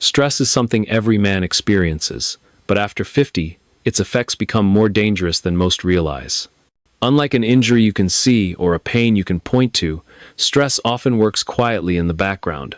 Stress is something every man experiences, but after 50, its effects become more dangerous than most realize. Unlike an injury you can see or a pain you can point to, stress often works quietly in the background.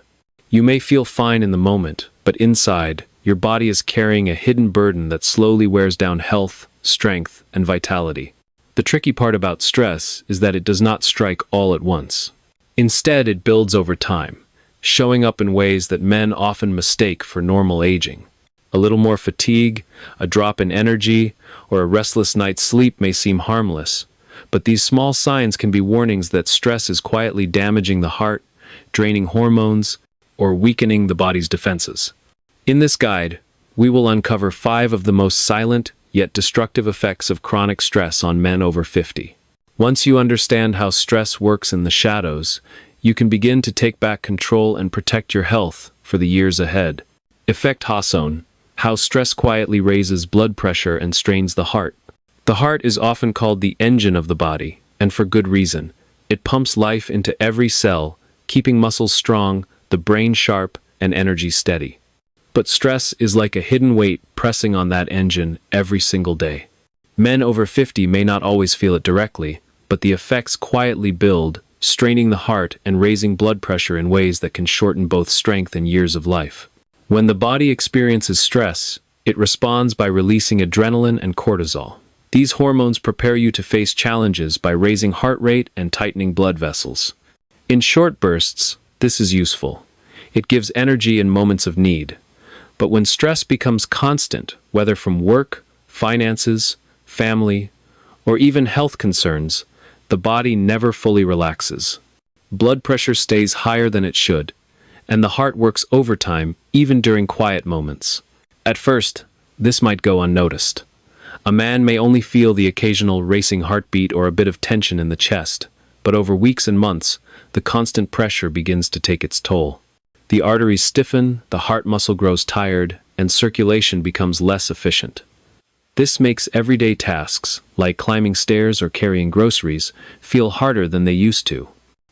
You may feel fine in the moment, but inside, your body is carrying a hidden burden that slowly wears down health, strength, and vitality. The tricky part about stress is that it does not strike all at once. Instead, it builds over time, showing up in ways that men often mistake for normal aging. A little more fatigue, a drop in energy, or a restless night's sleep may seem harmless, but these small signs can be warnings that stress is quietly damaging the heart, draining hormones, or weakening the body's defenses. In this guide, we will uncover 5 of the most silent yet destructive effects of chronic stress on men over 50. Once you understand how stress works in the shadows, you can begin to take back control and protect your health for the years ahead. Effect Testosterone: how stress quietly raises blood pressure and strains the heart. The heart is often called the engine of the body, and for good reason. It pumps life into every cell, keeping muscles strong, the brain sharp, and energy steady. But stress is like a hidden weight pressing on that engine every single day. Men over 50 may not always feel it directly, but the effects quietly build, straining the heart and raising blood pressure in ways that can shorten both strength and years of life. When the body experiences stress, it responds by releasing adrenaline and cortisol. These hormones prepare you to face challenges by raising heart rate and tightening blood vessels. In short bursts, this is useful. It gives energy in moments of need. But when stress becomes constant, whether from work, finances, family, or even health concerns, the body never fully relaxes. Blood pressure stays higher than it should, and the heart works overtime even during quiet moments. At first, this might go unnoticed. A man may only feel the occasional racing heartbeat or a bit of tension in the chest, but over weeks and months, the constant pressure begins to take its toll. The arteries stiffen, the heart muscle grows tired, and circulation becomes less efficient. This makes everyday tasks, like climbing stairs or carrying groceries, feel harder than they used to.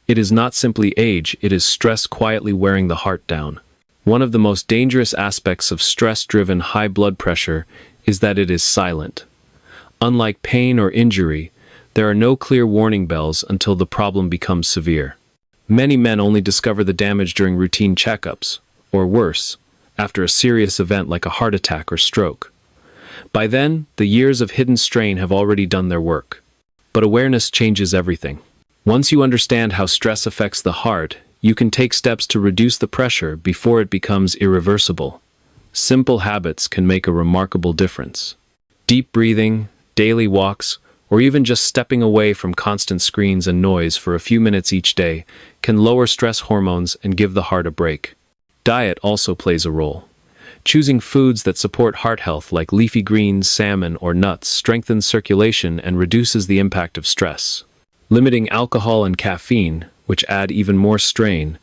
It is not simply age, it is stress quietly wearing the heart down. One of the most dangerous aspects of stress-driven high blood pressure is that it is silent. Unlike pain or injury, there are no clear warning bells until the problem becomes severe. Many men only discover the damage during routine checkups, or worse, after a serious event like a heart attack or stroke. By then, the years of hidden strain have already done their work. But awareness changes everything. Once you understand how stress affects the heart, you can take steps to reduce the pressure before it becomes irreversible. Simple habits can make a remarkable difference. Deep breathing, daily walks, or even just stepping away from constant screens and noise for a few minutes each day can lower stress hormones and give the heart a break. Diet also plays a role. Choosing foods that support heart health like leafy greens, salmon, or nuts strengthens circulation and reduces the impact of stress. Limiting alcohol and caffeine, which add even more strain,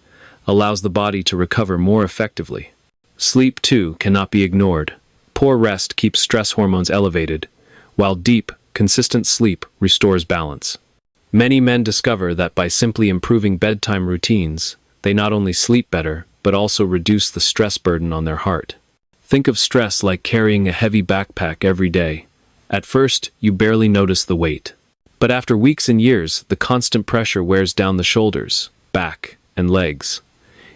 allows the body to recover more effectively. Sleep, too, cannot be ignored. Poor rest keeps stress hormones elevated, while deep, consistent sleep restores balance. Many men discover that by simply improving bedtime routines, they not only sleep better, but also reduce the stress burden on their heart. Think of stress like carrying a heavy backpack every day. At first, you barely notice the weight. But after weeks and years, the constant pressure wears down the shoulders, back, and legs.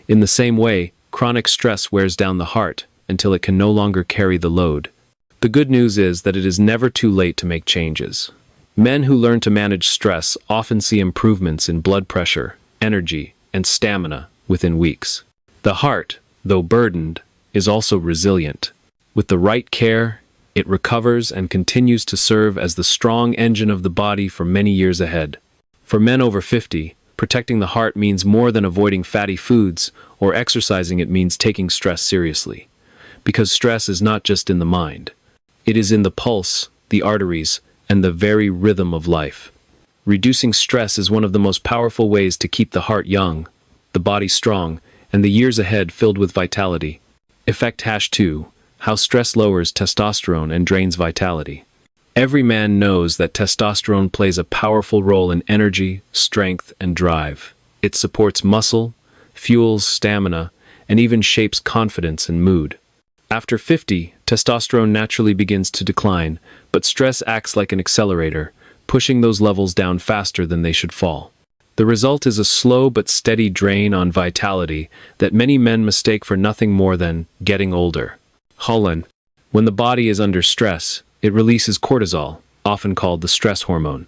In the same way, chronic stress wears down the heart until it can no longer carry the load. The good news is that it is never too late to make changes. Men who learn to manage stress often see improvements in blood pressure, energy, and stamina within weeks. The heart, though burdened, is also resilient. With the right care, it recovers and continues to serve as the strong engine of the body for many years ahead. For men over 50, protecting the heart means more than avoiding fatty foods or exercising. It means taking stress seriously. Because stress is not just in the mind. It is in the pulse, the arteries, and the very rhythm of life. Reducing stress is one of the most powerful ways to keep the heart young, the body strong, and the years ahead filled with vitality. Effect #2. How stress lowers testosterone and drains vitality. Every man knows that testosterone plays a powerful role in energy, strength, and drive. It supports muscle, fuels stamina, and even shapes confidence and mood. After 50, testosterone naturally begins to decline, but stress acts like an accelerator, pushing those levels down faster than they should fall. The result is a slow but steady drain on vitality that many men mistake for nothing more than getting older. Holland. When the body is under stress, it releases cortisol, often called the stress hormone.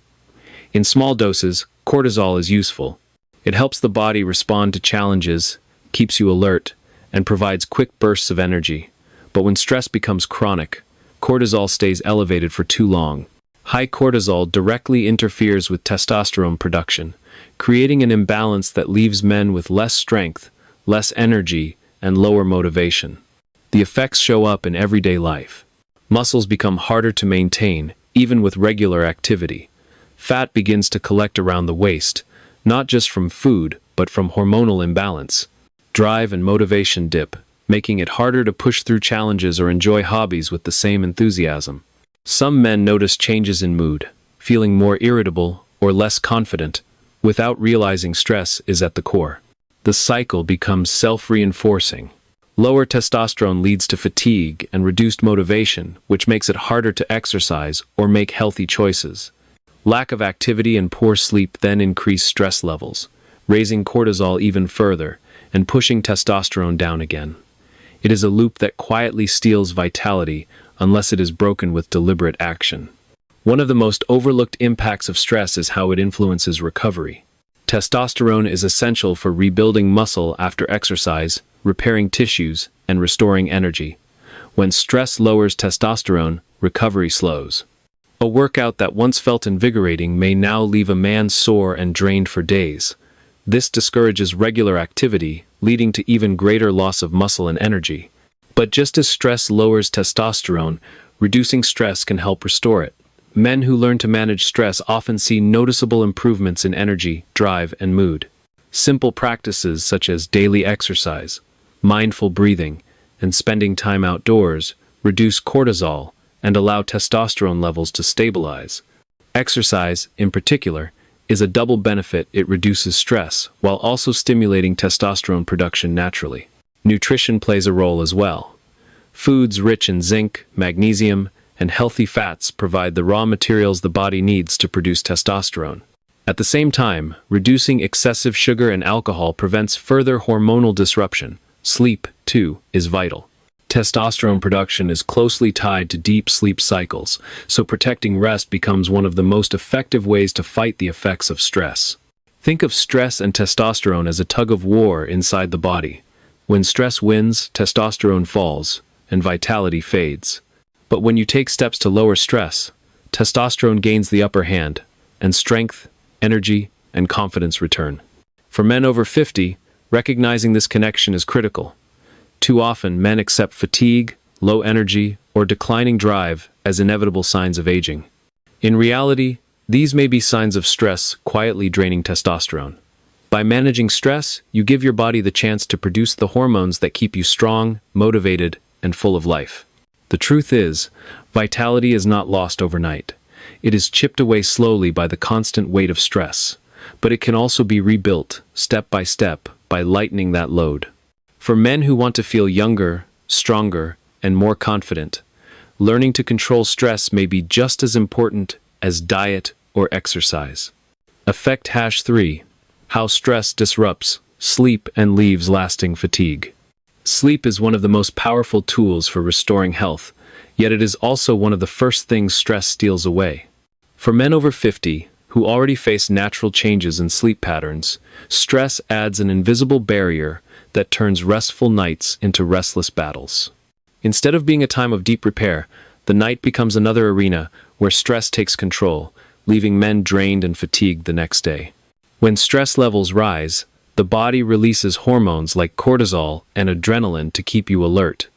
In small doses, cortisol is useful. It helps the body respond to challenges, keeps you alert, and provides quick bursts of energy. But when stress becomes chronic, cortisol stays elevated for too long. High cortisol directly interferes with testosterone production, creating an imbalance that leaves men with less strength, less energy, and lower motivation. The effects show up in everyday life. Muscles become harder to maintain, even with regular activity. Fat begins to collect around the waist, not just from food, but from hormonal imbalance. Drive and motivation dip, making it harder to push through challenges or enjoy hobbies with the same enthusiasm. Some men notice changes in mood, feeling more irritable or less confident, without realizing stress is at the core. The cycle becomes self-reinforcing. Lower testosterone leads to fatigue and reduced motivation, which makes it harder to exercise or make healthy choices. Lack of activity and poor sleep then increase stress levels, raising cortisol even further and pushing testosterone down again. It is a loop that quietly steals vitality unless it is broken with deliberate action. One of the most overlooked impacts of stress is how it influences recovery. Testosterone is essential for rebuilding muscle after exercise, repairing tissues, and restoring energy. When stress lowers testosterone, recovery slows. A workout that once felt invigorating may now leave a man sore and drained for days. This discourages regular activity, leading to even greater loss of muscle and energy. But just as stress lowers testosterone, reducing stress can help restore it. Men who learn to manage stress often see noticeable improvements in energy, drive, and mood. Simple practices such as daily exercise, mindful breathing, and spending time outdoors reduce cortisol and allow testosterone levels to stabilize. Exercise, in particular, is a double benefit. It reduces stress while also stimulating testosterone production naturally. Nutrition plays a role as well. Foods rich in zinc, magnesium, and healthy fats provide the raw materials the body needs to produce testosterone. At the same time, reducing excessive sugar and alcohol prevents further hormonal disruption. Sleep, too, is vital. Testosterone production is closely tied to deep sleep cycles, so protecting rest becomes one of the most effective ways to fight the effects of stress. Think of stress and testosterone as a tug-of-war inside the body. When stress wins, testosterone falls, and vitality fades. But when you take steps to lower stress, testosterone gains the upper hand, and strength, energy, and confidence return. For men over 50, recognizing this connection is critical. Too often, men accept fatigue, low energy, or declining drive as inevitable signs of aging. In reality, these may be signs of stress quietly draining testosterone. By managing stress, you give your body the chance to produce the hormones that keep you strong, motivated, and full of life. The truth is, vitality is not lost overnight. It is chipped away slowly by the constant weight of stress, but it can also be rebuilt, step by step, by lightening that load. For men who want to feel younger, stronger, and more confident, learning to control stress may be just as important as diet or exercise. Effect #3. How stress disrupts sleep and leaves lasting fatigue. Sleep is one of the most powerful tools for restoring health, yet it is also one of the first things stress steals away. For men over 50, who already face natural changes in sleep patterns, stress adds an invisible barrier that turns restful nights into restless battles. Instead of being a time of deep repair, the night becomes another arena where stress takes control, leaving men drained and fatigued the next day. When stress levels rise, the body releases hormones like cortisol and adrenaline to keep you alert.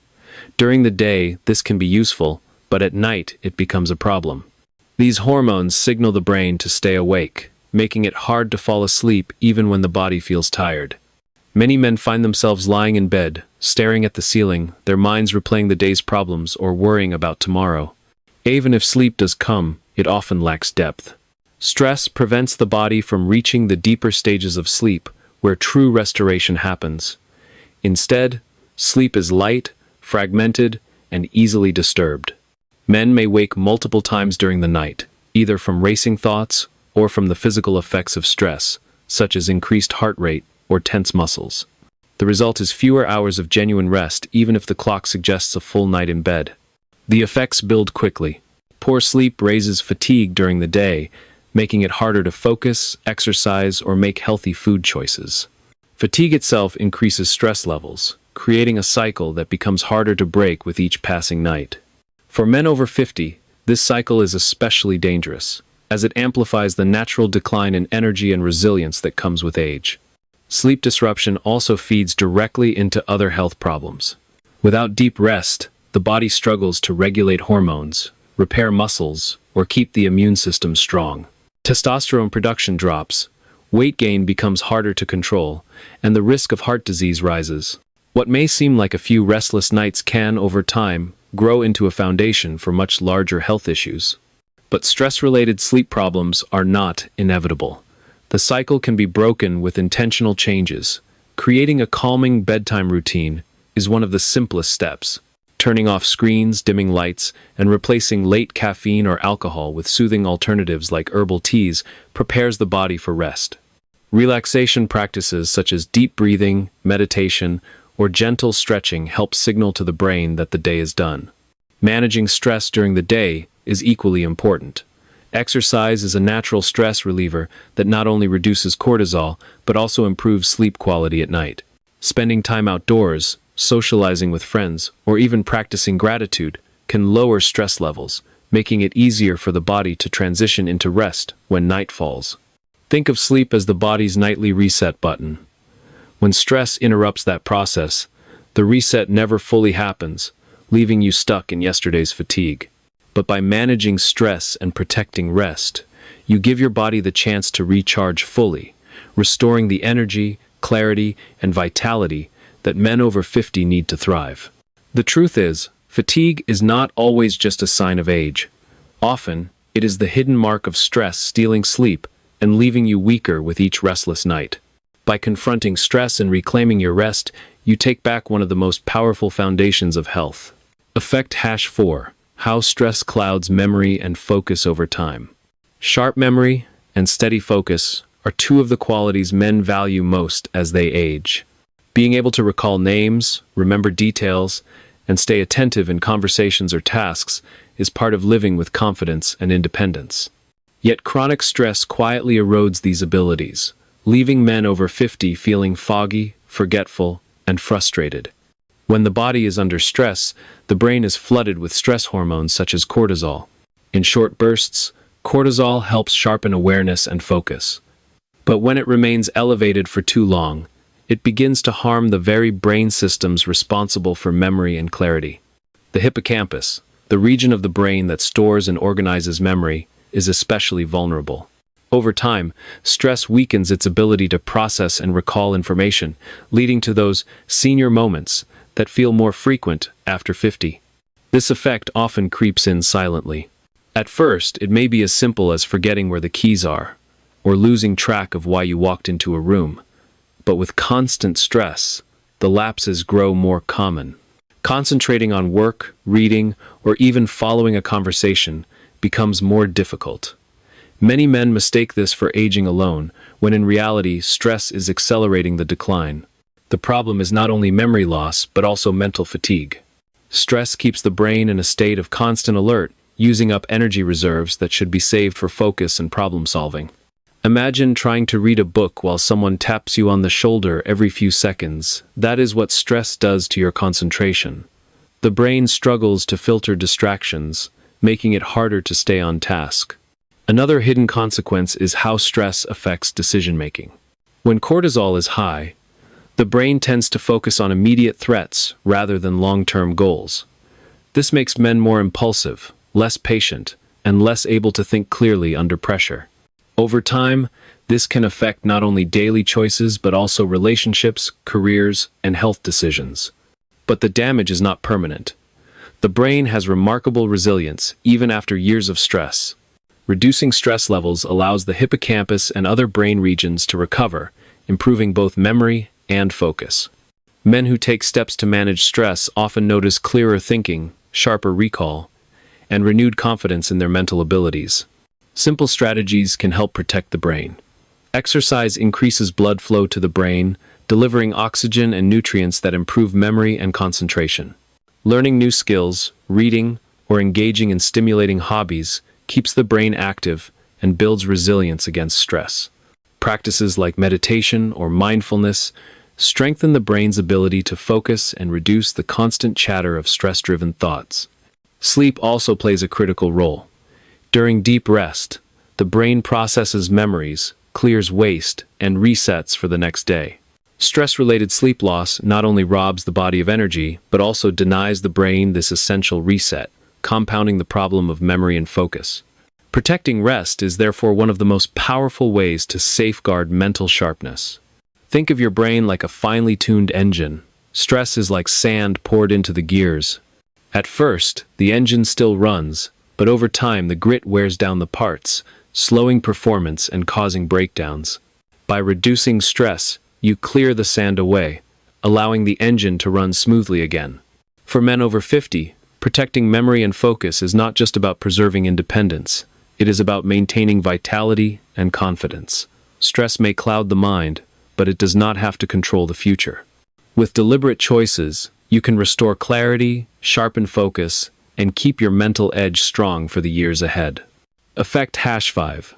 During the day, this can be useful, but at night, it becomes a problem. These hormones signal the brain to stay awake, making it hard to fall asleep even when the body feels tired. Many men find themselves lying in bed, staring at the ceiling, their minds replaying the day's problems or worrying about tomorrow. Even if sleep does come, it often lacks depth. Stress prevents the body from reaching the deeper stages of sleep, where true restoration happens. Instead, sleep is light, fragmented, and easily disturbed. Men may wake multiple times during the night, either from racing thoughts or from the physical effects of stress, such as increased heart rate or tense muscles. The result is fewer hours of genuine rest, even if the clock suggests a full night in bed. The effects build quickly. Poor sleep raises fatigue during the day, making it harder to focus, exercise, or make healthy food choices. Fatigue itself increases stress levels, creating a cycle that becomes harder to break with each passing night. For men over 50, this cycle is especially dangerous, as it amplifies the natural decline in energy and resilience that comes with age. Sleep disruption also feeds directly into other health problems. Without deep rest, the body struggles to regulate hormones, repair muscles, or keep the immune system strong. Testosterone production drops, weight gain becomes harder to control, and the risk of heart disease rises. What may seem like a few restless nights can, over time, grow into a foundation for much larger health issues. But stress-related sleep problems are not inevitable. The cycle can be broken with intentional changes. Creating a calming bedtime routine is one of the simplest steps. Turning off screens, dimming lights, and replacing late caffeine or alcohol with soothing alternatives like herbal teas prepares the body for rest. Relaxation practices such as deep breathing, meditation, or gentle stretching help signal to the brain that the day is done. Managing stress during the day is equally important. Exercise is a natural stress reliever that not only reduces cortisol, but also improves sleep quality at night. Spending time outdoors, socializing with friends, or even practicing gratitude can lower stress levels, making it easier for the body to transition into rest when night falls. Think of sleep as the body's nightly reset button. When stress interrupts that process, the reset never fully happens, leaving you stuck in yesterday's fatigue. But by managing stress and protecting rest, you give your body the chance to recharge fully, restoring the energy, clarity, and vitality that men over 50 need to thrive. The truth is, fatigue is not always just a sign of age. Often, it is the hidden mark of stress stealing sleep and leaving you weaker with each restless night. By confronting stress and reclaiming your rest, you take back one of the most powerful foundations of health. Effect #4. How stress clouds memory and focus over time. Sharp memory and steady focus are two of the qualities men value most as they age. Being able to recall names, remember details, and stay attentive in conversations or tasks is part of living with confidence and independence. Yet chronic stress quietly erodes these abilities, leaving men over 50 feeling foggy, forgetful, and frustrated. When the body is under stress, the brain is flooded with stress hormones such as cortisol. In short bursts, cortisol helps sharpen awareness and focus. But when it remains elevated for too long, it begins to harm the very brain systems responsible for memory and clarity. The hippocampus, the region of the brain that stores and organizes memory, is especially vulnerable. Over time, stress weakens its ability to process and recall information, leading to those senior moments that feel more frequent after 50. This effect often creeps in silently. At first, it may be as simple as forgetting where the keys are, or losing track of why you walked into a room. But with constant stress, the lapses grow more common. Concentrating on work, reading, or even following a conversation becomes more difficult. Many men mistake this for aging alone, when in reality, stress is accelerating the decline. The problem is not only memory loss, but also mental fatigue. Stress keeps the brain in a state of constant alert, using up energy reserves that should be saved for focus and problem solving. Imagine trying to read a book while someone taps you on the shoulder every few seconds. That is what stress does to your concentration. The brain struggles to filter distractions, making it harder to stay on task. Another hidden consequence is how stress affects decision-making. When cortisol is high, the brain tends to focus on immediate threats rather than long-term goals. This makes men more impulsive, less patient, and less able to think clearly under pressure. Over time, this can affect not only daily choices but also relationships, careers, and health decisions. But the damage is not permanent. The brain has remarkable resilience even after years of stress. Reducing stress levels allows the hippocampus and other brain regions to recover, improving both memory and focus. Men who take steps to manage stress often notice clearer thinking, sharper recall, and renewed confidence in their mental abilities. Simple strategies can help protect the brain. Exercise increases blood flow to the brain, delivering oxygen and nutrients that improve memory and concentration. Learning new skills, reading, or engaging in stimulating hobbies keeps the brain active and builds resilience against stress. Practices like meditation or mindfulness strengthen the brain's ability to focus and reduce the constant chatter of stress-driven thoughts. Sleep also plays a critical role. During deep rest, the brain processes memories, clears waste, and resets for the next day. Stress-related sleep loss not only robs the body of energy, but also denies the brain this essential reset, compounding the problem of memory and focus. Protecting rest is therefore one of the most powerful ways to safeguard mental sharpness. Think of your brain like a finely tuned engine. Stress is like sand poured into the gears. At first, the engine still runs, but over time the grit wears down the parts, slowing performance and causing breakdowns. By reducing stress, you clear the sand away, allowing the engine to run smoothly again. For men over 50, protecting memory and focus is not just about preserving independence. It is about maintaining vitality and confidence. Stress may cloud the mind, but it does not have to control the future. With deliberate choices, you can restore clarity, sharpen focus, and keep your mental edge strong for the years ahead. Effect #5.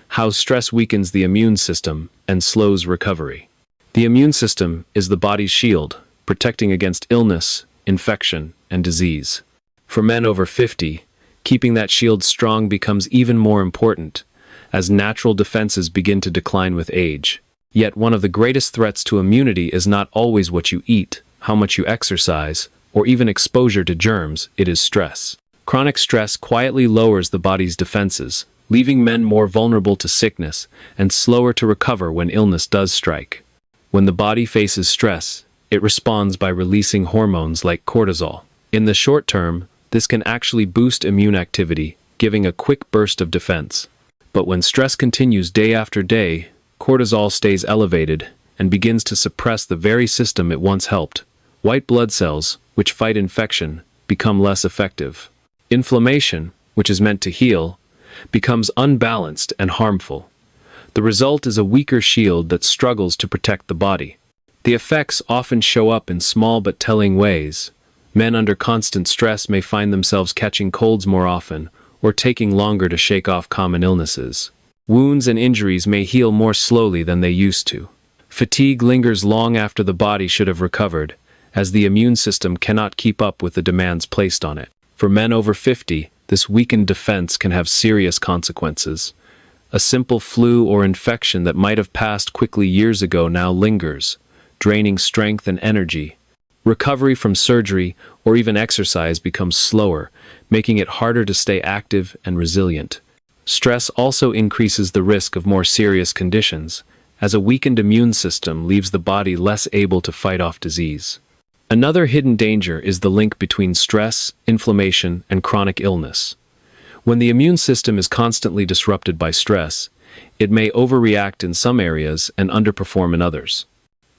How stress weakens the immune system and slows recovery. The immune system is the body's shield, protecting against illness, infection, and disease. For men over 50, keeping that shield strong becomes even more important, as natural defenses begin to decline with age. Yet one of the greatest threats to immunity is not always what you eat, how much you exercise, or even exposure to germs. It is stress. Chronic stress quietly lowers the body's defenses, leaving men more vulnerable to sickness and slower to recover when illness does strike. When the body faces stress, it responds by releasing hormones like cortisol. In the short term, this can actually boost immune activity, giving a quick burst of defense. But when stress continues day after day, cortisol stays elevated and begins to suppress the very system it once helped. White blood cells, which fight infection, become less effective. Inflammation, which is meant to heal, becomes unbalanced and harmful. The result is a weaker shield that struggles to protect the body. The effects often show up in small but telling ways. Men under constant stress may find themselves catching colds more often, or taking longer to shake off common illnesses. Wounds and injuries may heal more slowly than they used to. Fatigue lingers long after the body should have recovered, as the immune system cannot keep up with the demands placed on it. For men over 50, this weakened defense can have serious consequences. A simple flu or infection that might have passed quickly years ago now lingers, draining strength and energy. Recovery from surgery or even exercise becomes slower, making it harder to stay active and resilient. Stress also increases the risk of more serious conditions, as a weakened immune system leaves the body less able to fight off disease. Another hidden danger is the link between stress, inflammation, and chronic illness. When the immune system is constantly disrupted by stress, it may overreact in some areas and underperform in others.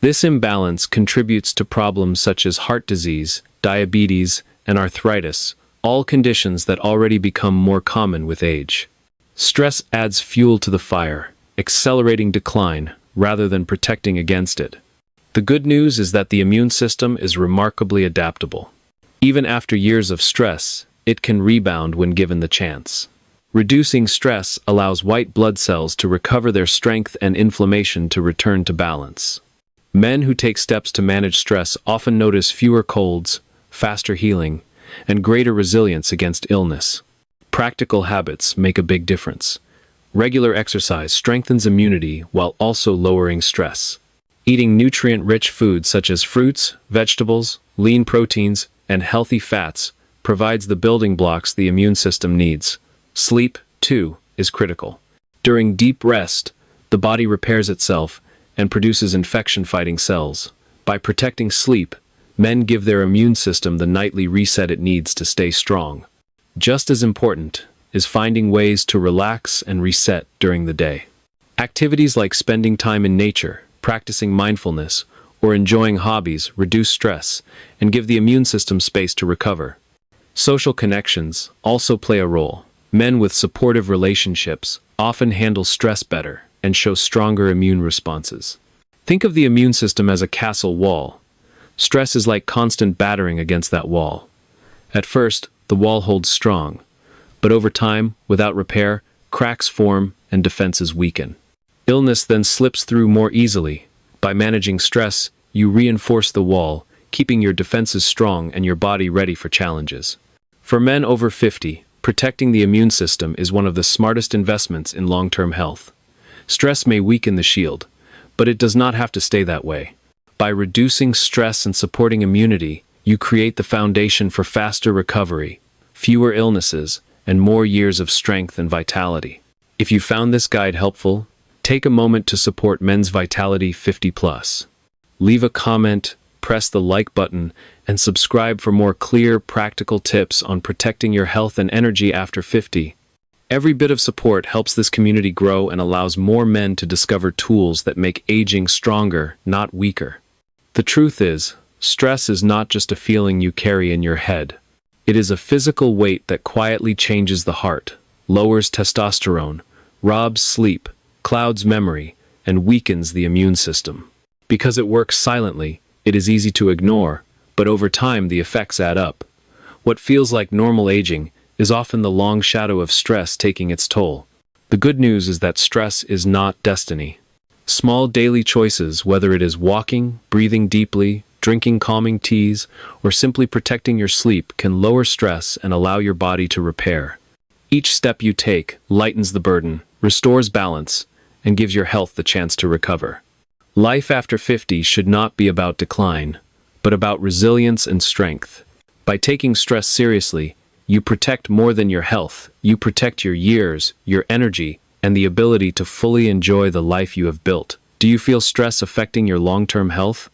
This imbalance contributes to problems such as heart disease, diabetes, and arthritis, all conditions that already become more common with age. Stress adds fuel to the fire, accelerating decline rather than protecting against it. The good news is that the immune system is remarkably adaptable. Even after years of stress, it can rebound when given the chance. Reducing stress allows white blood cells to recover their strength and inflammation to return to balance. Men who take steps to manage stress often notice fewer colds, faster healing, and greater resilience against illness. Practical habits make a big difference. Regular exercise strengthens immunity while also lowering stress. Eating nutrient-rich foods such as fruits, vegetables, lean proteins, and healthy fats provides the building blocks the immune system needs. Sleep, too, is critical. During deep rest, the body repairs itself and produces infection-fighting cells. By protecting sleep, men give their immune system the nightly reset it needs to stay strong. Just as important is finding ways to relax and reset during the day. Activities like spending time in nature, practicing mindfulness, or enjoying hobbies reduce stress and give the immune system space to recover. Social connections also play a role. Men with supportive relationships often handle stress better and show stronger immune responses. Think of the immune system as a castle wall. Stress is like constant battering against that wall. At first, the wall holds strong, but over time, without repair, cracks form and defenses weaken. Illness then slips through more easily. By managing stress, you reinforce the wall, keeping your defenses strong and your body ready for challenges. For men over 50, protecting the immune system is one of the smartest investments in long-term health. Stress may weaken the shield, but it does not have to stay that way. By reducing stress and supporting immunity, you create the foundation for faster recovery, fewer illnesses, and more years of strength and vitality. If you found this guide helpful, take a moment to support Men's Vitality 50+. Leave a comment, press the like button, and subscribe for more clear, practical tips on protecting your health and energy after 50. Every bit of support helps this community grow and allows more men to discover tools that make aging stronger, not weaker. The truth is, stress is not just a feeling you carry in your head. It is a physical weight that quietly changes the heart, lowers testosterone, robs sleep, clouds memory, and weakens the immune system. Because it works silently, it is easy to ignore, but over time the effects add up. What feels like normal aging is often the long shadow of stress taking its toll. The good news is that stress is not destiny. Small daily choices, whether it is walking, breathing deeply, drinking calming teas, or simply protecting your sleep, can lower stress and allow your body to repair. Each step you take lightens the burden, restores balance, and gives your health the chance to recover. Life after 50 should not be about decline, but about resilience and strength. By taking stress seriously, you protect more than your health. You protect your years, your energy, and the ability to fully enjoy the life you have built. Do you feel stress affecting your long-term health?